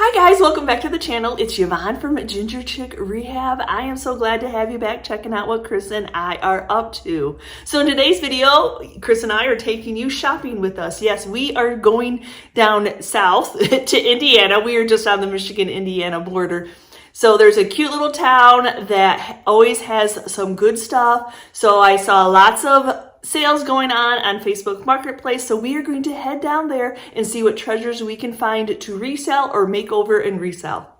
Hi guys, welcome back to the channel. It's Yvonne from Ginger Chick Rehab. I am so glad to have you back checking out what Chris and I are up to. So in today's video, Chris and I are taking you shopping with us. Yes, we are going down south to Indiana. We are just on the Michigan-Indiana border. So there's a cute little town that always has some good stuff. So I saw lots of sales going on Facebook Marketplace. So we are going to head down there and see what treasures we can find to resell or make over and resell.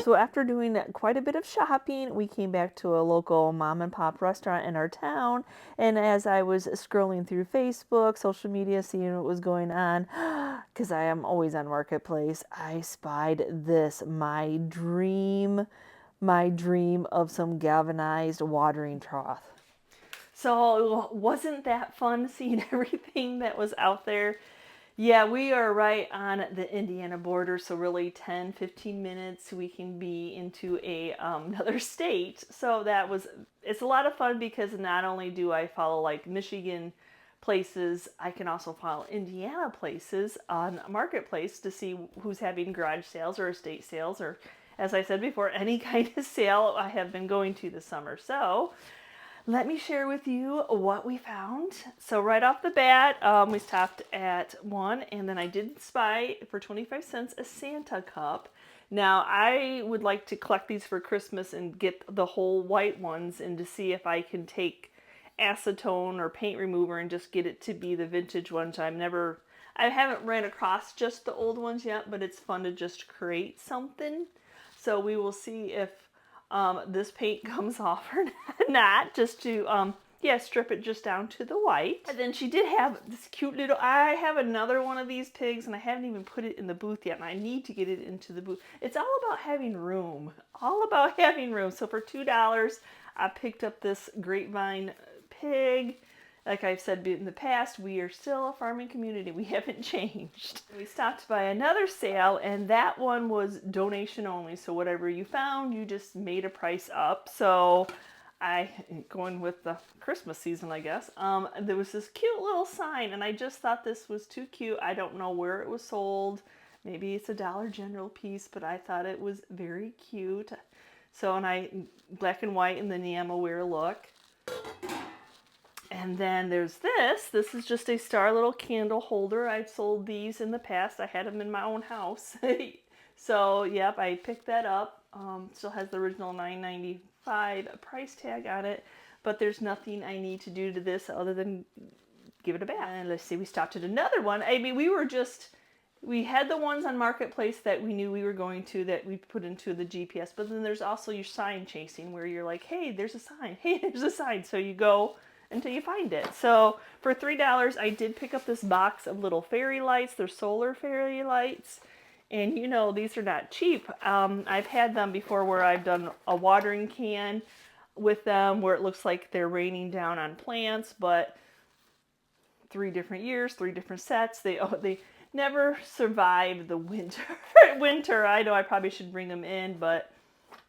So after doing quite a bit of shopping, we came back to a local mom and pop restaurant in our town. And as I was scrolling through Facebook, social media, seeing what was going on, because I am always on Marketplace, I spied this, my dream of some galvanized watering trough. So wasn't that fun seeing everything that was out there? Yeah, we are right on the Indiana border, so really 10-15 minutes we can be into another state. So it's a lot of fun because not only do I follow like Michigan places, I can also follow Indiana places on Marketplace to see who's having garage sales or estate sales, or as I said before, any kind of sale I have been going to this summer. So let me share with you what we found. So right off the bat, we stopped at one, and then I did spy for 25 cents a Santa cup. Now I would like to collect these for Christmas and get the whole white ones, and to see if I can take acetone or paint remover and just get it to be the vintage ones. I haven't ran across just the old ones yet, but it's fun to just create something. So we will see if this paint comes off or not, just to strip it just down to the white. And then she did have this cute little, I have another one of these pigs and I haven't even put it in the booth yet, and I need to get it into the booth. It's all about having room, So for $2 I picked up this grapevine pig. Like I've said in the past, we are still a farming community. We haven't changed. We stopped by another sale, and that one was donation only. So whatever you found, you just made a price up. So going with the Christmas season, I guess, there was this cute little sign, and I just thought this was too cute. I don't know where it was sold. Maybe it's a Dollar General piece, but I thought it was very cute. So, and black and white in the enamel wear look. And then there's this. This is just a star little candle holder. I've sold these in the past. I had them in my own house. So, yep, I picked that up. Still has the original $9.95 price tag on it. But there's nothing I need to do to this other than give it a bath. And let's see, we stopped at another one. I mean, we had the ones on Marketplace that we knew we were going to, that we put into the GPS. But then there's also your sign chasing, where you're like, hey, there's a sign. Hey, there's a sign. So you go until you find it. So for $3, I did pick up this box of little fairy lights. They're solar fairy lights. And you know, these are not cheap. I've had them before where I've done a watering can with them where it looks like they're raining down on plants, but 3 different years, 3 different sets. They never survive the winter. I know I probably should bring them in, but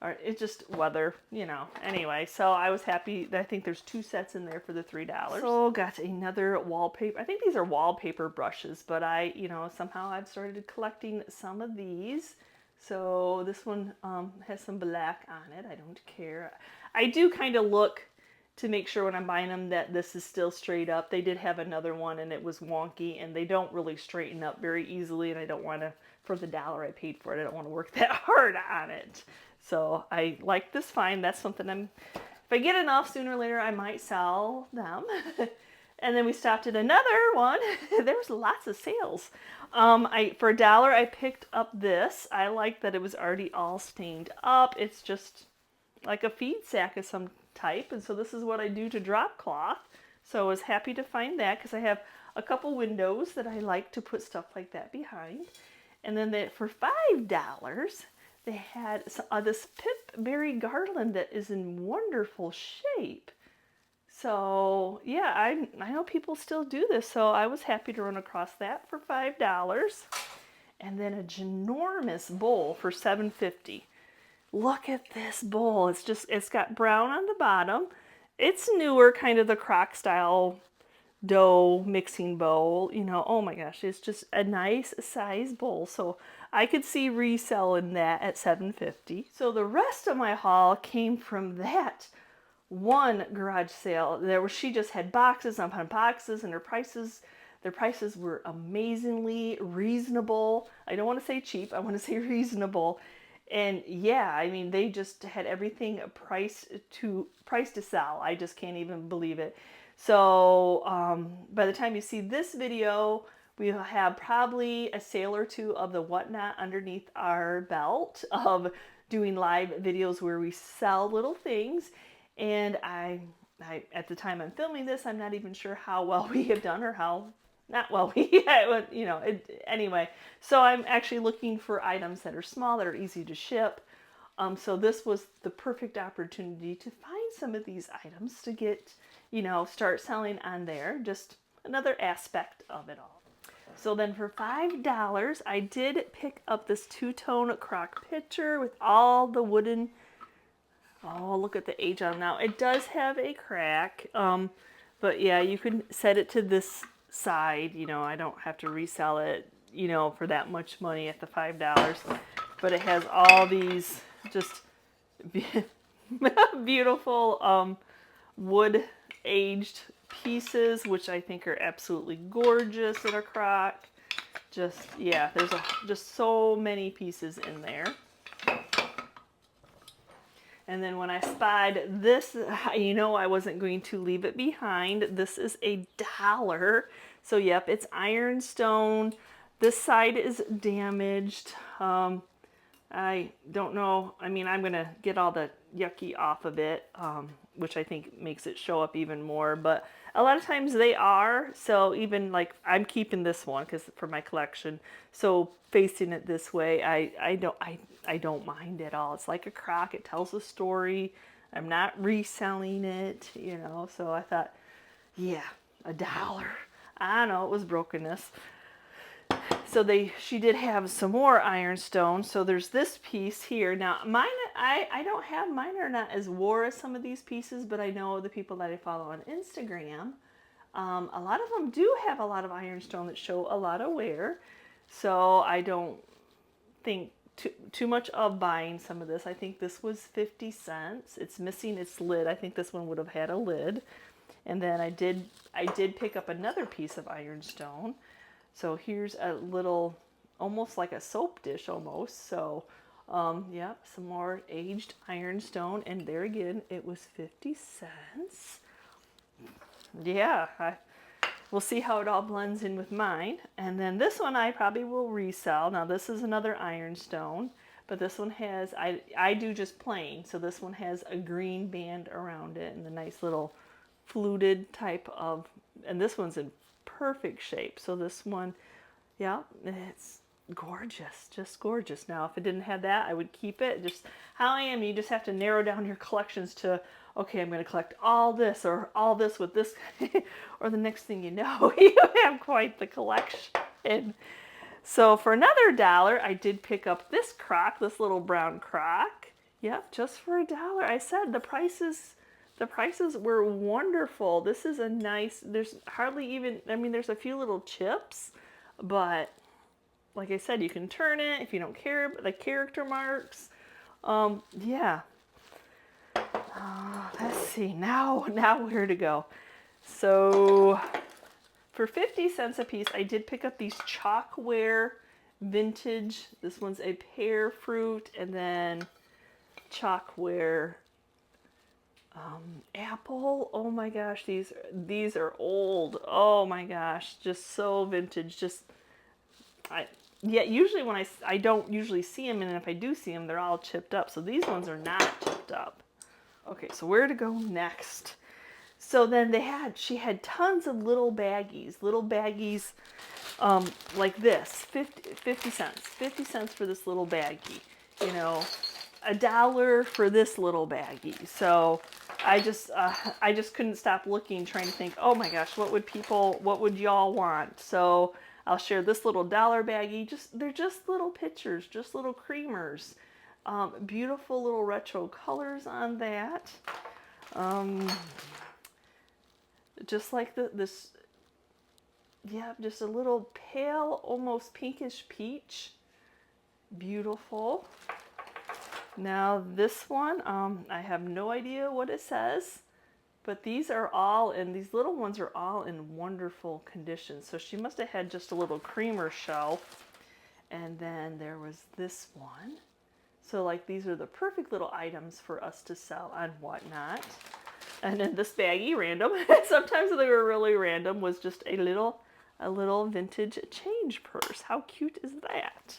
or it's just weather, you know. Anyway, so I was happy. I think there's 2 sets in there for the $3. So got another wallpaper. I think these are wallpaper brushes, but you know, somehow I've started collecting some of these. So this one has some black on it. I don't care. I do kind of look to make sure when I'm buying them that this is still straight up. They did have another one and it was wonky, and they don't really straighten up very easily, and I don't want to, for the $1 I paid for it, I don't want to work that hard on it. So I like this find. That's something if I get enough, sooner or later I might sell them. And then we stopped at another one. There was lots of sales. For $1 I picked up this. I like that it was already all stained up. It's just like a feed sack of some type, and so this is what I do to drop cloth. So I was happy to find that because I have a couple windows that I like to put stuff like that behind. And then for $5 they had this pipberry garland that is in wonderful shape. So yeah, I know people still do this, so I was happy to run across that for $5. And then a ginormous bowl for $7.50. Look at this bowl. It's got brown on the bottom. It's newer, kind of the crock style dough mixing bowl. You know, oh my gosh, it's just a nice size bowl. So I could see reselling that at $7.50. So the rest of my haul came from that one garage sale. She just had boxes upon boxes, and their prices were amazingly reasonable. I don't want to say cheap, I want to say reasonable. And yeah, I mean, they just had everything priced to sell. I just can't even believe it. So by the time you see this video, we'll have probably a sale or 2 of the whatnot underneath our belt of doing live videos where we sell little things. And I at the time I'm filming this, I'm not even sure how well we have done or how not well we, you know, anyway. So I'm actually looking for items that are small, that are easy to ship. So this was the perfect opportunity to find some of these items to get, you know, start selling on there. Just another aspect of it all. So then for $5, I did pick up this 2-tone crock pitcher with all the wooden. Oh, look at the age on it now. It does have a crack, but yeah, you can set it to this side. You know, I don't have to resell it, you know, for that much money at the $5. But it has all these just beautiful wood aged pieces, which I think are absolutely gorgeous in a crock. Just, yeah, there's just so many pieces in there. And then when I spied this, you know, I wasn't going to leave it behind. This is $1. So yep, it's ironstone. This side is damaged. I don't know. I mean, I'm going to get all the yucky off of it, which I think makes it show up even more. But a lot of times they are. So even like I'm keeping this one because for my collection. So facing it this way, I don't mind at all. It's like a crock. It tells a story. I'm not reselling it, you know. So I thought, yeah, $1. I don't know. It was brokenness. So she did have some more ironstone. So there's this piece here. Now mine, I don't have, mine are not as wore as some of these pieces, but I know the people that I follow on Instagram, a lot of them do have a lot of ironstone that show a lot of wear. So I don't think too much of buying some of this. I think this was 50 cents. It's missing its lid. I think this one would have had a lid. And then I did pick up another piece of ironstone. So here's a little, almost like a soap dish almost. So, yeah, some more aged ironstone. And there again, it was 50 cents. Yeah, we'll see how it all blends in with mine. And then this one I probably will resell. Now this is another ironstone, but this one has, I do just plain. So this one has a green band around it and the nice little fluted type of, and this one's in perfect shape. So this one, yeah, it's gorgeous, just gorgeous. Now, if it didn't have that, I would keep it. Just how I am, you just have to narrow down your collections to, okay, I'm going to collect all this or all this with this, or the next thing you know, you have quite the collection. So for another $1, I did pick up this crock, this little brown crock. Yep, just for $1. I said the prices were wonderful. This is a nice, there's hardly even, I mean, there's a few little chips, but like I said, you can turn it if you don't care, the character marks. Yeah. Let's see, now where to go. So for 50 cents a piece, I did pick up these chalkware vintage. This one's a pear fruit, and then chalkware apple. Oh my gosh, these are old. Oh my gosh, just so vintage. Usually when I don't usually see them, and if I do see them, they're all chipped up. So these ones are not chipped up. Okay, so where to go next? So then she had tons of little baggies like this, 50 cents. 50 cents for this little baggie, you know, $1 for this little baggie. So I just couldn't stop looking, trying to think, oh my gosh, what would y'all want? So I'll share this little $1 baggie. They're just little pictures, just little creamers. Beautiful little retro colors on that. Just like this, yeah, just a little pale, almost pinkish peach. Beautiful. Now this one, I have no idea what it says, but these little ones are all in wonderful condition. So she must have had just a little creamer shelf. And then there was this one. So like these are the perfect little items for us to sell on Whatnot. And then this baggie, random, sometimes they were really random, was just a little vintage change purse. How cute is that?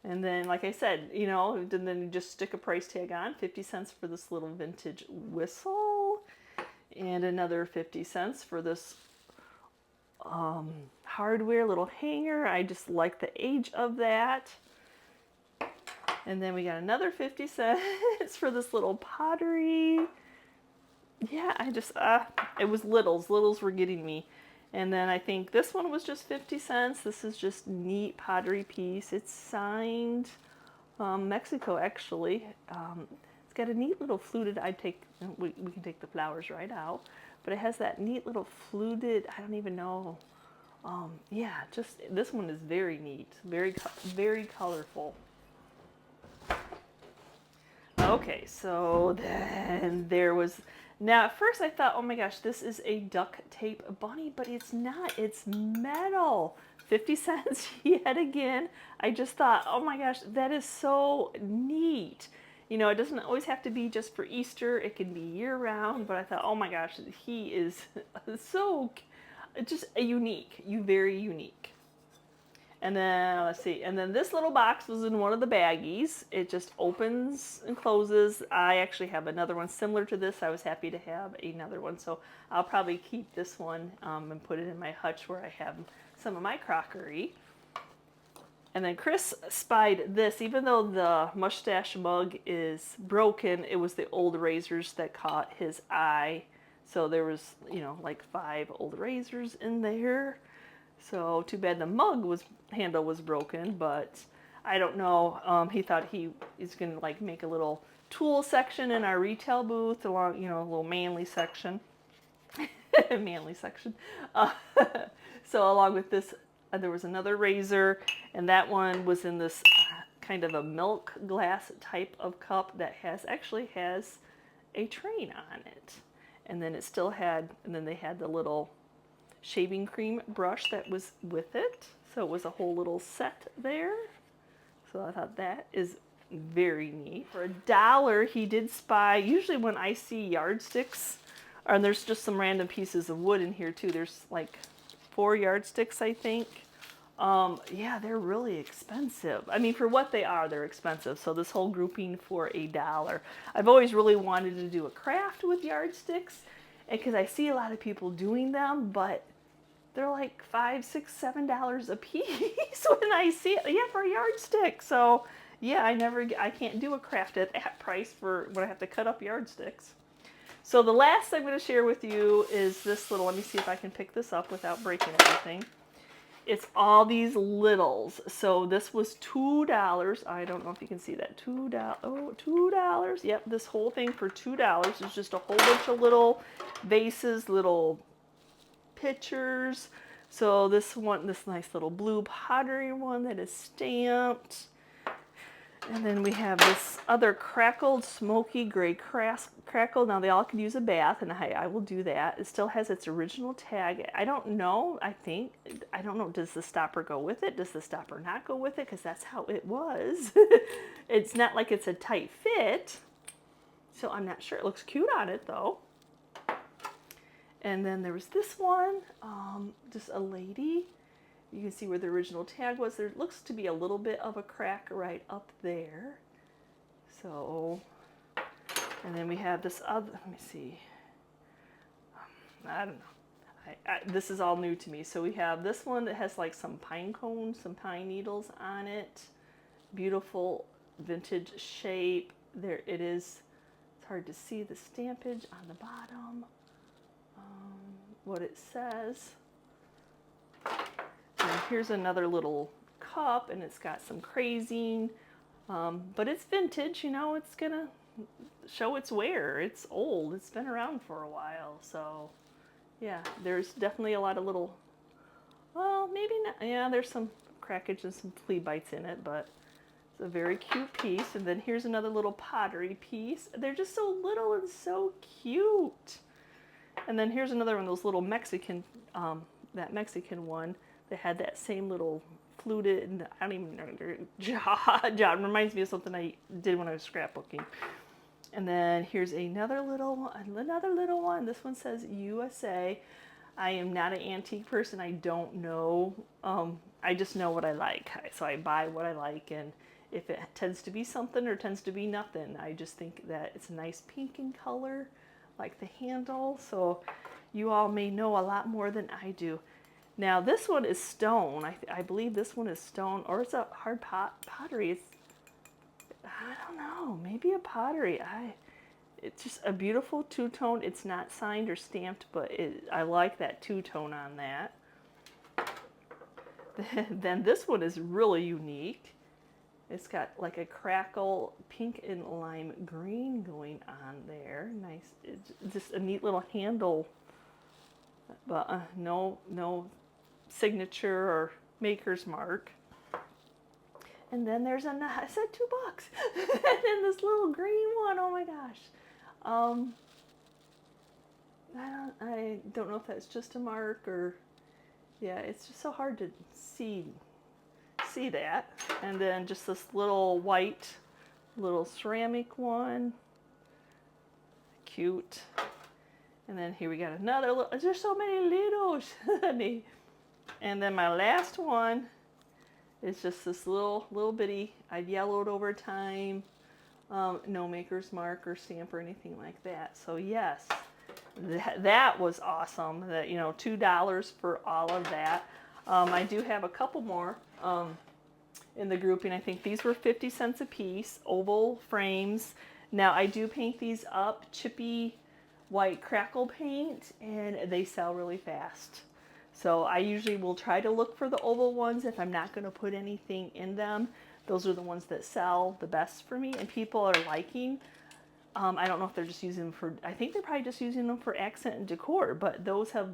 And then, like I said, you know, and then you just stick a price tag on, 50 cents for this little vintage whistle, and another 50 cents for this hardware little hanger. I just like the age of that. And then we got another 50 cents for this little pottery. Yeah, it was littles. Littles were getting me. And then I think this one was just 50 cents. This is just neat pottery piece. It's signed Mexico, actually. It's got a neat little fluted, we can take the flowers right out. But it has that neat little fluted, I don't even know. Yeah, just, this one is very neat. Very, very colorful. Okay, so then there was, now at first I thought, oh my gosh, this is a duct tape bunny, but it's not, it's metal. 50 cents yet again. I just thought, oh my gosh, that is so neat. You know, it doesn't always have to be just for Easter, it can be year round, but I thought, oh my gosh, he is so, just very unique. And then, let's see, and then this little box was in one of the baggies. It just opens and closes. I actually have another one similar to this. I was happy to have another one, so I'll probably keep this one and put it in my hutch where I have some of my crockery. And then Chris spied this. Even though the mustache mug is broken, it was the old razors that caught his eye. So there was, you know, like 5 old razors in there. So too bad the handle was broken, but I don't know. He thought he is going to like make a little tool section in our retail booth along, you know, a little manly section. Manly section. So along with this, there was another razor, and that one was in this kind of a milk glass type of cup that actually has a train on it. And then they had the little shaving cream brush that was with it. So it was a whole little set there. So I thought that is very neat. For $1, he did spy, usually when I see yardsticks, and there's just some random pieces of wood in here too. There's like 4 yardsticks, I think. Yeah, they're really expensive. I mean, for what they are, they're expensive. So this whole grouping for $1. I've always really wanted to do a craft with yardsticks, because I see a lot of people doing them, but they're like $5, $6, $7 a piece when I see it. Yeah, for a yardstick. So yeah, I can't do a craft at that price for when I have to cut up yardsticks. So the last I'm going to share with you is this little, let me see if I can pick this up without breaking anything. It's all these littles. So this was $2. I don't know if you can see that. $2. Oh, $2. Yep, this whole thing for $2 is just a whole bunch of little vases, little pictures. So this one, this nice little blue pottery one that is stamped. And then we have this other crackled, smoky gray crackle. Now they all could use a bath, and I will do that. It still has its original tag. I don't know. I don't know. Does the stopper go with it? Does the stopper not go with it? Because that's how it was. It's not like it's a tight fit. So I'm not sure. It looks cute on it though. And then there was this one, just a lady. You can see where the original tag was. There looks to be a little bit of a crack right up there. So, and then we have this other, let me see. I don't know. This is all new to me. So we have this one that has like some pine cones, some pine needles on it. Beautiful vintage shape. There it is. It's hard to see the stampage on the bottom. What it says. And here's another little cup, and it's got some crazing, but it's vintage, you know, it's gonna show its wear. It's old, it's been around for a while, so yeah, there's definitely a lot of little, well, maybe not, yeah, there's some crackage and some flea bites in it, but it's a very cute piece. And then here's another little pottery piece. They're just so little and so cute. And then here's another one, those little Mexican, that Mexican one. They had that same little fluted, and I don't even know, John reminds me of something I did when I was scrapbooking. And then here's another little one. This one says USA. I am not an antique person. I don't know. I just know what I like. So I buy what I like, and if it tends to be something or tends to be nothing, I just think that it's a nice pink in color, like the handle. So you all may know a lot more than I do. Now this one is stone. I believe this one is stone, or it's a hard pottery. I don't know, maybe a pottery. It's just a beautiful two-tone. It's not signed or stamped, but I like that two-tone on that. Then this one is really unique. It's got like a crackle pink and lime green going on there. Nice, it's just a neat little handle, but no signature or maker's mark. And then there's I said $2. And then this little green one, oh my gosh. I don't know if that's just a mark or, yeah, it's just so hard to see that. And then just this little white, little ceramic one. Cute. And then here we got another little, there's so many littles, honey. And then my last one is just this little bitty, I've yellowed over time, no maker's mark or stamp or anything like that. So yes, that was awesome. That, you know, $2 for all of that. I do have a couple more in the grouping. I think these were 50 cents a piece, oval frames. Now I do paint these up, chippy white crackle paint, and they sell really fast. So I usually will try to look for the oval ones if I'm not going to put anything in them. Those are the ones that sell the best for me and people are liking. I don't know if they're just using them for, I think they're probably just using them for accent and decor, but those have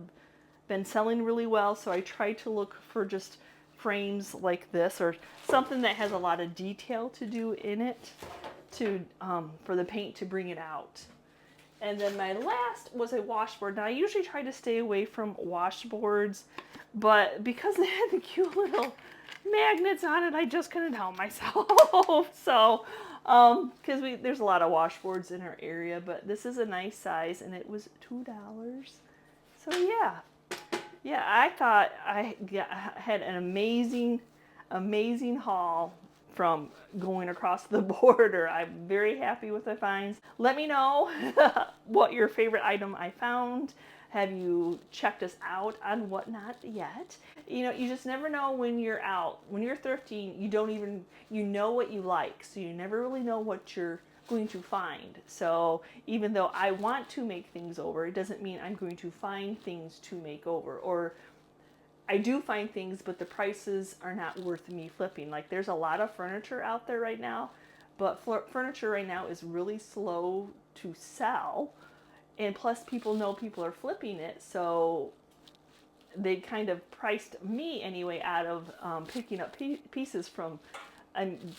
been selling really well. So I try to look for just frames like this or something that has a lot of detail to do in it to for the paint to bring it out. And then my last was a washboard. Now I usually try to stay away from washboards, but because they had the cute little magnets on it, I just couldn't help myself. So, because there's a lot of washboards in our area, but this is a nice size and it was $2. So yeah, I thought I had an amazing haul from going across the border. I'm very happy with the finds. Let me know what your favorite item I found. Have you checked us out on Whatnot yet? You know, you just never know when you're out. When you're thrifting, you know what you like, so you never really know what you're going to find. So even though I want to make things over, it doesn't mean I'm going to find things to make over, or I do find things, but the prices are not worth me flipping. Like there's a lot of furniture out there right now, but furniture right now is really slow to sell. And plus people know people are flipping it, so they kind of priced me anyway out of picking up pieces from, and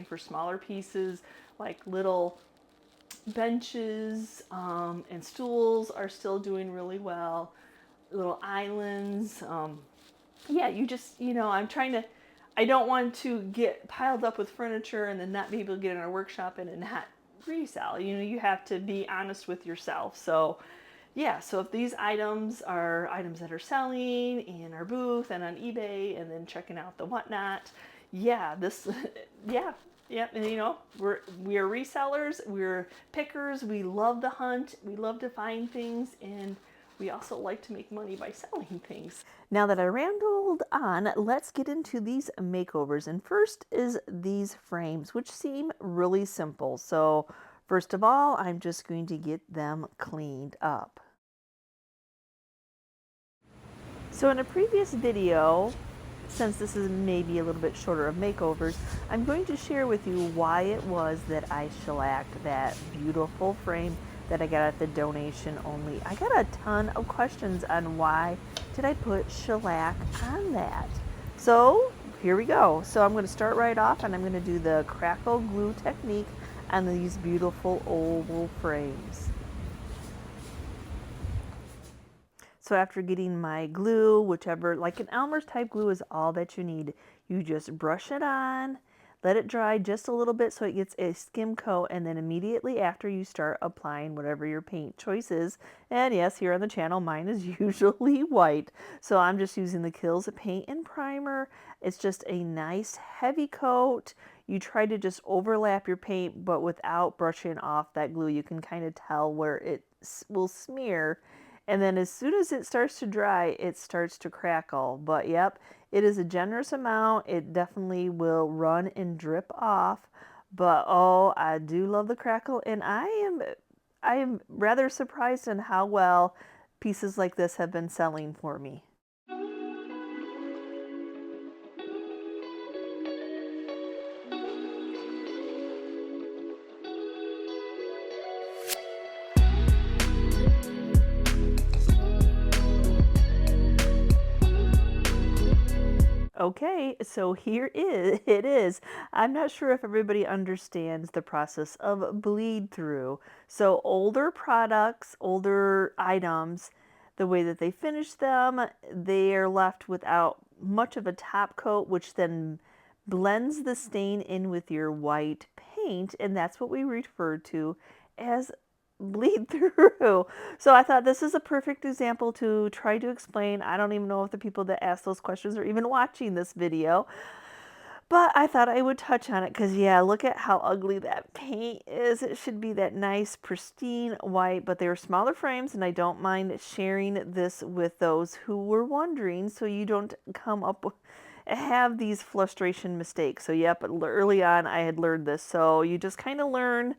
for smaller pieces, like little benches and stools are still doing really well. Little islands. Yeah, you just, I'm trying to, I don't want to get piled up with furniture and then not be able to get in our workshop and not resell. You have to be honest with yourself. So, yeah, so if these items are items that are selling in our booth and on eBay and then checking out the whatnot, yeah, this, yeah, yeah, and we are resellers, we're pickers, we love to hunt, we love to find things, and we also like to make money by selling things. Now that I rambled on, let's get into these makeovers. And first is these frames, which seem really simple. So first of all, I'm just going to get them cleaned up. So in a previous video, since this is maybe a little bit shorter of makeovers, I'm going to share with you why it was that I shellacked that beautiful frame that I got at the donation only. I got a ton of questions on why did I put shellac on that. So here we go. So I'm going to start right off and I'm going to do the crackle glue technique on these beautiful oval frames. So after getting my glue, whichever, like an Elmer's type glue is all that you need. You just brush it on, let it dry just a little bit so it gets a skim coat, and then immediately after you start applying whatever your paint choice is. And yes, here on the channel, mine is usually white. So I'm just using the Kills Paint and Primer. It's just a nice heavy coat. You try to just overlap your paint, but without brushing off that glue. You can kind of tell where it will smear. And then as soon as it starts to dry, it starts to crackle. But yep, it is a generous amount. It definitely will run and drip off. But oh, I do love the crackle, and I am rather surprised in how well pieces like this have been selling for me. Okay, so it is. I'm not sure if everybody understands the process of bleed through. So older products, older items, the way that they finish them, they are left without much of a top coat, which then blends the stain in with your white paint, and that's what we refer to as bleed through. So I thought this is a perfect example to try to explain. I don't even know if the people that ask those questions are even watching this video, but I thought I would touch on it because, yeah, look at how ugly that paint is. It should be that nice, pristine white, but they're smaller frames, and I don't mind sharing this with those who were wondering so you don't come up with have these frustration mistakes. So, yep, early on I had learned this. So you just kind of learn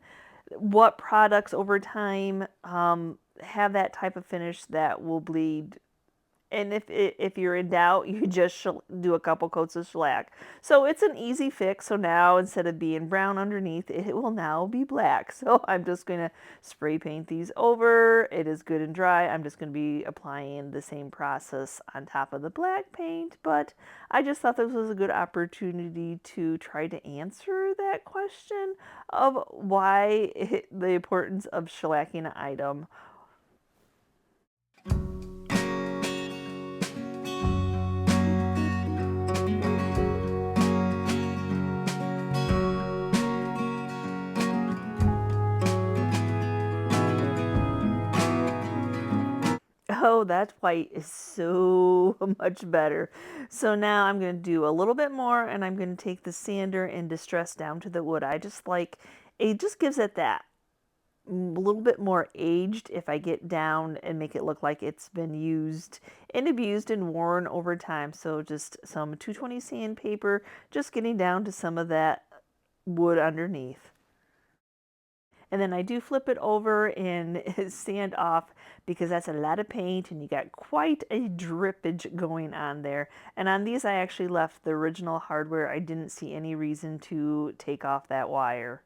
what products over time have that type of finish that will bleed. And if you're in doubt, you just do a couple coats of shellac. So it's an easy fix. So now instead of being brown underneath, it will now be black. So I'm just going to spray paint these over. It is good and dry. I'm just going to be applying the same process on top of the black paint. But I just thought this was a good opportunity to try to answer that question of why the importance of shellacking an item. Oh, that white is so much better. So now I'm going to do a little bit more, and I'm going to take the sander and distress down to the wood. I just like, it just gives it that a little bit more aged if I get down and make it look like it's been used and abused and worn over time. So just some 220 sandpaper, just getting down to some of that wood underneath. And then I do flip it over and sand off because that's a lot of paint and you got quite a drippage going on there. And on these I actually left the original hardware. I didn't see any reason to take off that wire.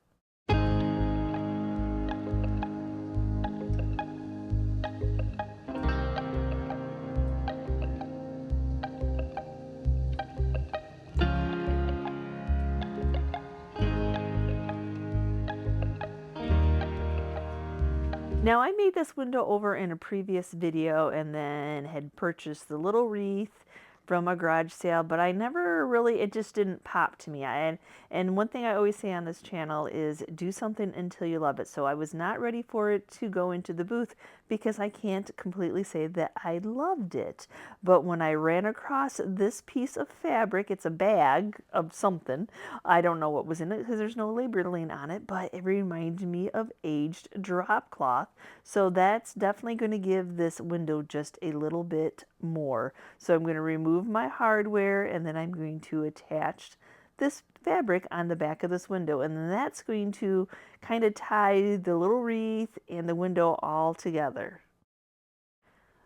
Now I made this window over in a previous video and then had purchased the little wreath from a garage sale, but I never really, it just didn't pop to me. And one thing I always say on this channel is do something until you love it. So I was not ready for it to go into the booth because I can't completely say that I loved it. But when I ran across this piece of fabric, it's a bag of something. I don't know what was in it because there's no labeling on it, but it reminds me of aged drop cloth. So that's definitely going to give this window just a little bit more. So I'm going to remove my hardware and then I'm going to attach this fabric on the back of this window, and then that's going to kind of tie the little wreath and the window all together.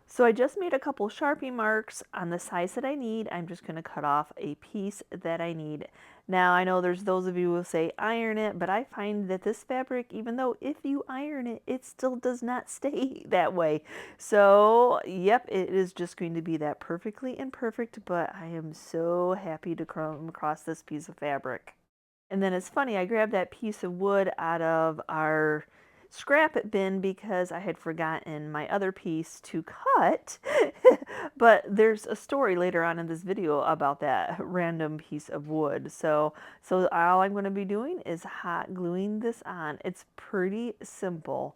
So I just made a couple Sharpie marks on the size that I need. I'm just going to cut off a piece that I need. Now I know there's those of you who will say iron it, but I find that this fabric, even though if you iron it, it still does not stay that way. So yep, it is just going to be that perfectly imperfect, but I am so happy to come across this piece of fabric. And then it's funny, I grabbed that piece of wood out of our scrap bin because I had forgotten my other piece to cut. But there's a story later on in this video about that random piece of wood. So all I'm going to be doing is hot gluing this on. It's pretty simple.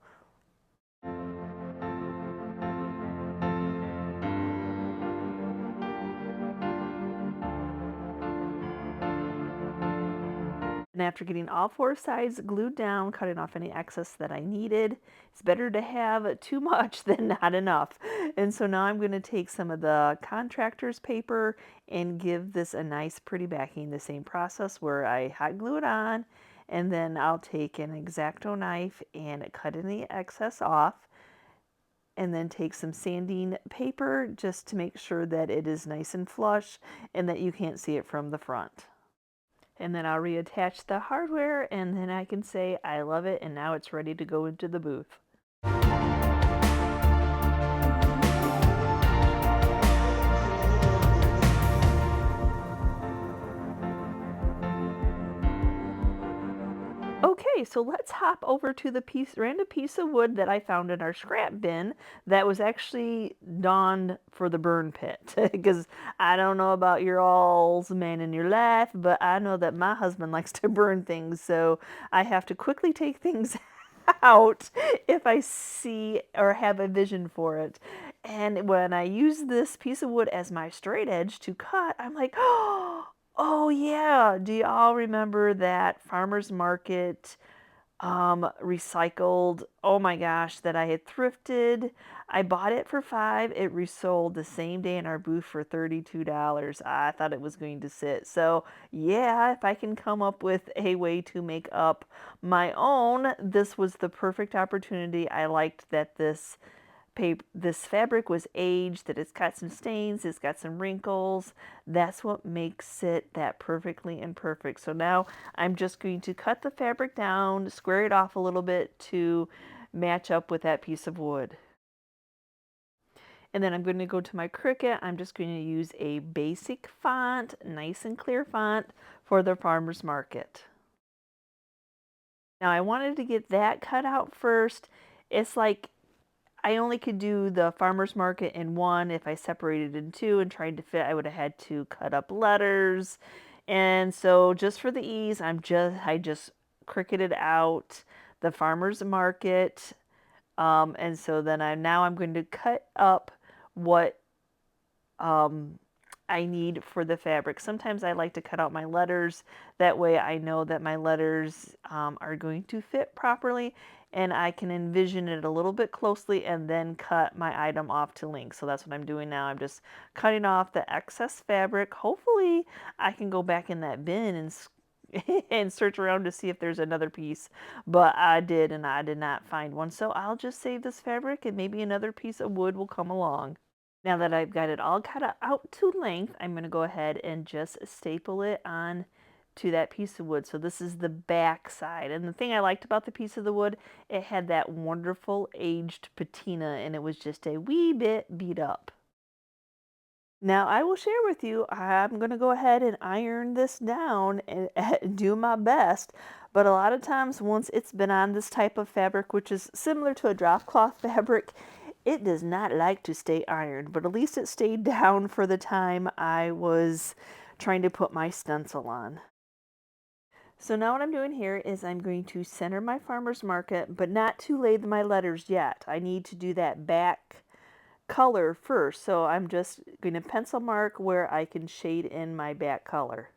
And after getting all four sides glued down, cutting off any excess that I needed, it's better to have too much than not enough. And so now I'm going to take some of the contractor's paper and give this a nice pretty backing. The same process where I hot glue it on, and then I'll take an X-Acto knife and cut any excess off. And then take some sanding paper just to make sure that it is nice and flush and that you can't see it from the front. And then I'll reattach the hardware and then I can say I love it and now it's ready to go into the booth. Okay, so let's hop over to the random piece of wood that I found in our scrap bin that was actually donned for the burn pit. Because I don't know about your all's man in your life, but I know that my husband likes to burn things, so I have to quickly take things out if I see or have a vision for it. And when I use this piece of wood as my straight edge to cut, I'm like, oh yeah, do y'all remember that farmer's market recycled, oh my gosh, that I had thrifted? I bought it for $5. It resold the same day in our booth for $32. I thought it was going to sit. So yeah, if I can come up with a way to make up my own, this was the perfect opportunity. I liked that this fabric was aged, that it's got some stains, it's got some wrinkles. That's what makes it that perfectly imperfect. So now I'm just going to cut the fabric down, square it off a little bit to match up with that piece of wood. And then I'm going to go to my Cricut. I'm just going to use a basic font, nice and clear font for the farmer's market. Now I wanted to get that cut out first. It's like I only could do the farmer's market in one. If I separated it in two and tried to fit, I would have had to cut up letters. And so just for the ease, I just cricketed out the farmer's market. And so then I'm going to cut up what I need for the fabric. Sometimes I like to cut out my letters. That way I know that my letters are going to fit properly and I can envision it a little bit closely and then cut my item off to length. So that's what I'm doing now. I'm just cutting off the excess fabric. Hopefully I can go back in that bin and search around to see if there's another piece, but I did, and I did not find one. So I'll just save this fabric, and maybe another piece of wood will come along. Now that I've got it all cut out to length, I'm going to go ahead and just staple it on to that piece of wood. So this is the back side. And the thing I liked about the piece of the wood, it had that wonderful aged patina, and it was just a wee bit beat up. Now I will share with you, I'm going to go ahead and iron this down and do my best. But a lot of times once it's been on this type of fabric, which is similar to a drop cloth fabric, it does not like to stay ironed. But at least it stayed down for the time I was trying to put my stencil on. So now what I'm doing here is I'm going to center my farmer's market, but not to lay my letters yet. I need to do that back color first. So I'm just going to pencil mark where I can shade in my back color.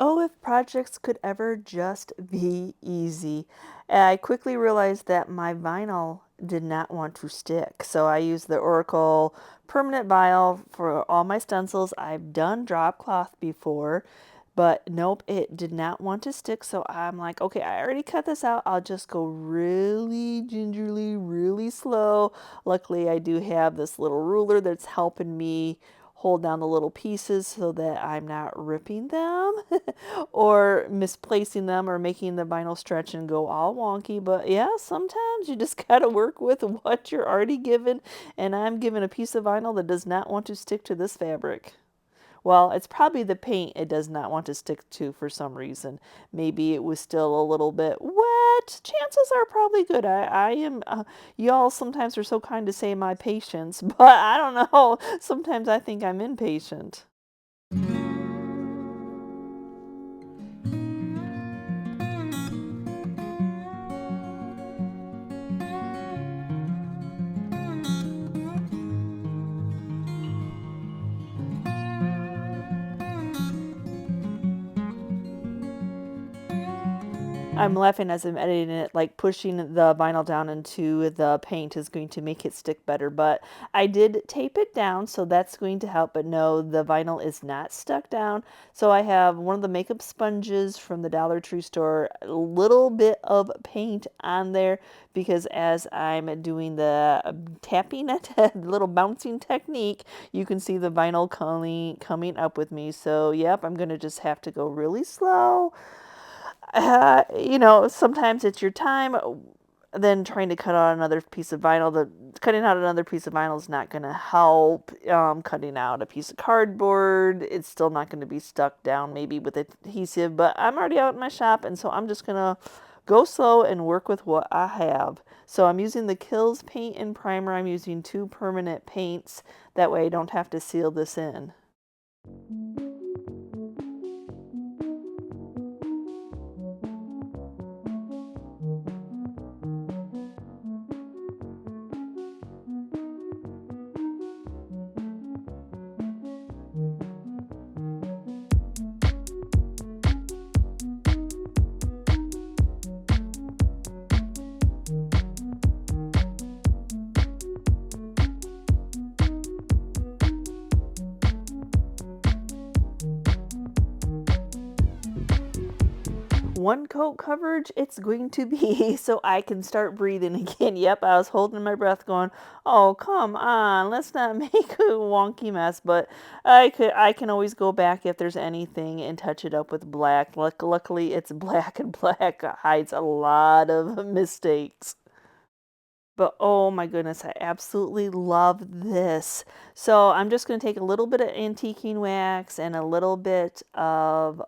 Oh, if projects could ever just be easy. I quickly realized that my vinyl did not want to stick. So I used the Oracle permanent vinyl for all my stencils. I've done drop cloth before, but nope, it did not want to stick. So I'm like, okay, I already cut this out. I'll just go really gingerly, really slow. Luckily, I do have this little ruler that's helping me hold down the little pieces so that I'm not ripping them or misplacing them or making the vinyl stretch and go all wonky. But yeah, sometimes you just got to work with what you're already given. And I'm given a piece of vinyl that does not want to stick to this fabric. Well, it's probably the paint it does not want to stick to for some reason. Maybe it was still a little bit wet. Chances are probably good. I am, y'all sometimes are so kind to say my patience, but I don't know. Sometimes I think I'm impatient. I'm laughing as I'm editing it, like pushing the vinyl down into the paint is going to make it stick better, but I did tape it down, so that's going to help, but no, the vinyl is not stuck down. So I have one of the makeup sponges from the Dollar Tree store, a little bit of paint on there, because as I'm doing the tapping, the little bouncing technique, you can see the vinyl coming up with me. So yep, I'm going to just have to go really slow. Sometimes it's your time, then trying to cut out another piece of vinyl. Cutting out another piece of vinyl is not going to help. Cutting out a piece of cardboard, it's still not going to be stuck down maybe with adhesive, but I'm already out in my shop, and so I'm just going to go slow and work with what I have. So I'm using the Kills paint and primer. I'm using 2 permanent paints. That way I don't have to seal this in. one coat coverage it's going to be so I can start breathing again. Yep, I was holding my breath going, oh, come on, let's not make a wonky mess. But I can always go back if there's anything and touch it up with black. Luckily, it's black, and black hides a lot of mistakes. But oh my goodness, I absolutely love this. So I'm just going to take a little bit of antiquing wax and a little bit of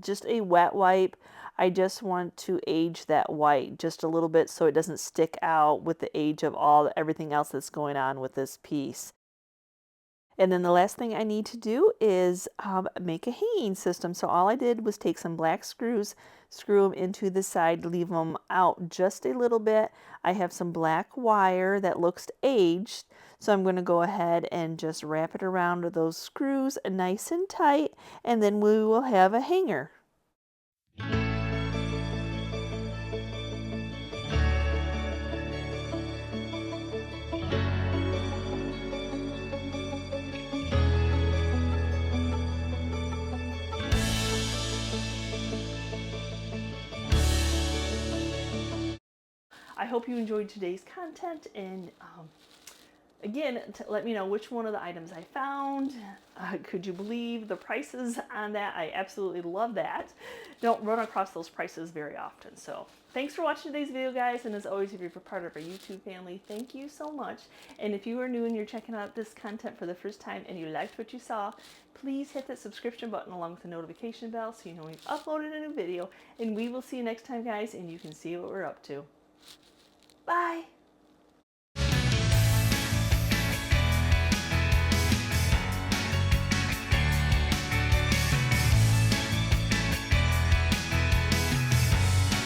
just a wet wipe. I just want to age that white just a little bit so it doesn't stick out with the age of everything else that's going on with this piece. And then the last thing I need to do is make a hanging system. So all I did was take some black screws, screw them into the side, leave them out just a little bit. I have some black wire that looks aged. So I'm going to go ahead and just wrap it around those screws nice and tight, and then we will have a hanger. I hope you enjoyed today's content, and again, let me know which one of the items I found. Could you believe the prices on that? I absolutely love that. Don't run across those prices very often. So thanks for watching today's video, guys. And as always, if you're part of our YouTube family, thank you so much. And if you are new and you're checking out this content for the first time and you liked what you saw, please hit that subscription button along with the notification bell so you know we've uploaded a new video. And we will see you next time, guys, and you can see what we're up to. Bye.